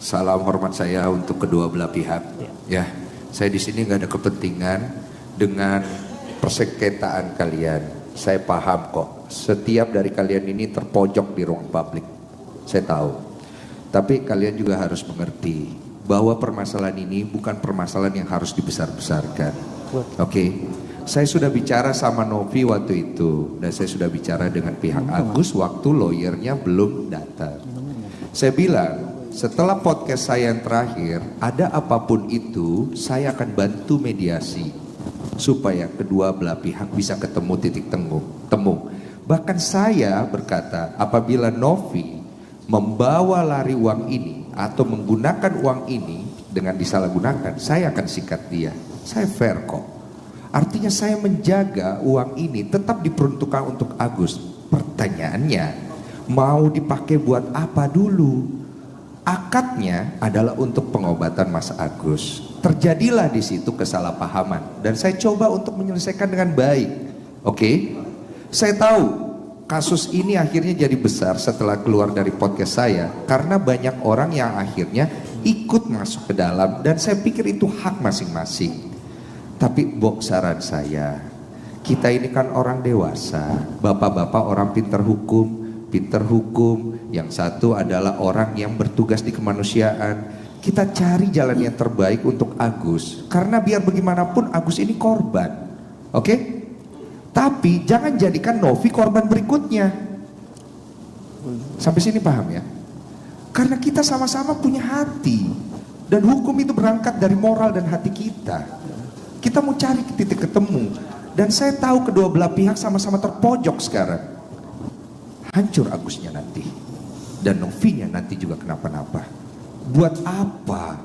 Salam hormat saya untuk kedua belah pihak. Ya, saya di sini nggak ada kepentingan dengan persengketaan kalian. Saya paham kok. Setiap dari kalian ini terpojok di ruang publik. Saya tahu. Tapi kalian juga harus mengerti bahwa permasalahan ini bukan permasalahan yang harus dibesar-besarkan. Oke. Saya sudah bicara sama Novi waktu itu, dan saya sudah bicara dengan pihak Agus waktu lawyernya belum datang. Saya bilang, setelah podcast saya yang terakhir, ada apapun itu, saya akan bantu mediasi supaya kedua belah pihak bisa ketemu titik temu. Bahkan saya berkata, apabila Novi membawa lari uang ini atau menggunakan uang ini dengan disalahgunakan, saya akan sikat dia. Saya fair kok. Artinya saya menjaga uang ini tetap diperuntukkan untuk Agus. Pertanyaannya, mau dipakai buat apa dulu? Akadnya adalah untuk pengobatan Mas Agus. Terjadilah di situ kesalahpahaman dan saya coba untuk menyelesaikan dengan baik. Oke? Saya tahu kasus ini akhirnya jadi besar setelah keluar dari podcast saya karena banyak orang yang akhirnya ikut masuk ke dalam dan saya pikir itu hak masing-masing. Tapi saran saya, kita ini kan orang dewasa, bapak-bapak orang pintar hukum, yang satu adalah orang yang bertugas di kemanusiaan. Kita cari jalan yang terbaik untuk Agus, karena biar bagaimanapun Agus ini korban, oke? Tapi jangan jadikan Novi korban berikutnya. Sampai sini paham ya? Karena kita sama-sama punya hati, dan hukum itu berangkat dari moral dan hati kita. Kita mau cari titik ketemu. Dan saya tahu kedua belah pihak sama-sama terpojok sekarang. Hancur Agusnya nanti. Dan Novinya nanti juga kenapa-napa. Buat apa?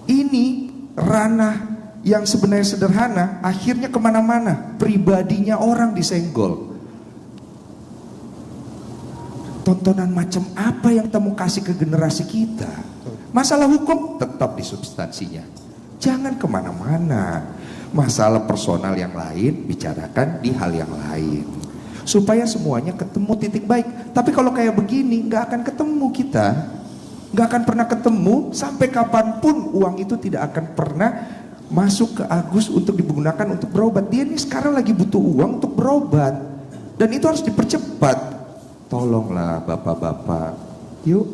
Ini ranah yang sebenarnya sederhana, akhirnya kemana-mana. Pribadinya orang disenggol. Tontonan macam apa yang kita mau kasih ke generasi kita? Masalah hukum tetap di substansinya. Jangan kemana-mana. Masalah personal yang lain bicarakan di hal yang lain supaya semuanya ketemu titik baik. Tapi kalau kayak begini nggak akan ketemu kita, nggak akan pernah ketemu sampai kapanpun. Uang itu tidak akan pernah masuk ke Agus untuk digunakan untuk berobat. Dia ini sekarang lagi butuh uang untuk berobat dan itu harus dipercepat. Tolonglah bapak-bapak, yuk.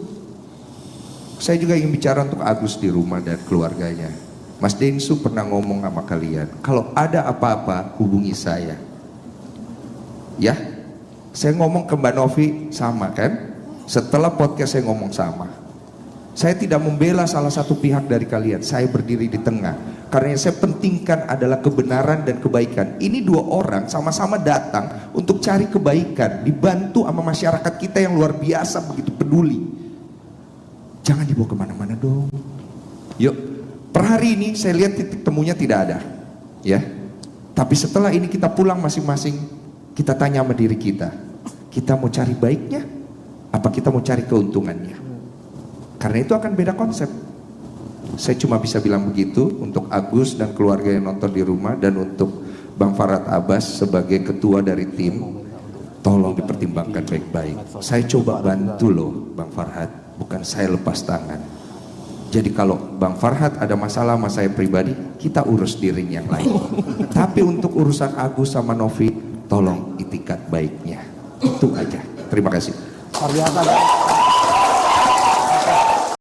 Saya juga ingin bicara untuk Agus di rumah dan keluarganya. Mas Densu pernah ngomong sama kalian, kalau ada apa-apa hubungi saya. Ya, saya ngomong ke Mbak Novi sama kan? Setelah podcast saya ngomong sama. Saya tidak membela salah satu pihak dari kalian, saya berdiri di tengah. Karena yang saya pentingkan adalah kebenaran dan kebaikan. Ini dua orang sama-sama datang untuk cari kebaikan, dibantu sama masyarakat kita yang luar biasa begitu peduli. Jangan dibawa kemana-mana dong. Yuk. Per hari ini saya lihat titik temunya tidak ada, ya. Tapi setelah ini kita pulang masing-masing, kita tanya sama diri kita mau cari baiknya, apa kita mau cari keuntungannya? Karena itu akan beda konsep. Saya cuma bisa bilang begitu untuk Agus dan keluarga yang nonton di rumah dan untuk Bang Farhad Abbas sebagai ketua dari tim, tolong dipertimbangkan baik-baik. Saya coba bantu loh Bang Farhad, bukan saya lepas tangan. Jadi kalau Bang Farhad ada masalah sama saya pribadi, kita urus di ring yang lain. Tapi untuk urusan Agus sama Novi, tolong itikat baiknya. Itu aja. Terima kasih. Luar biasa.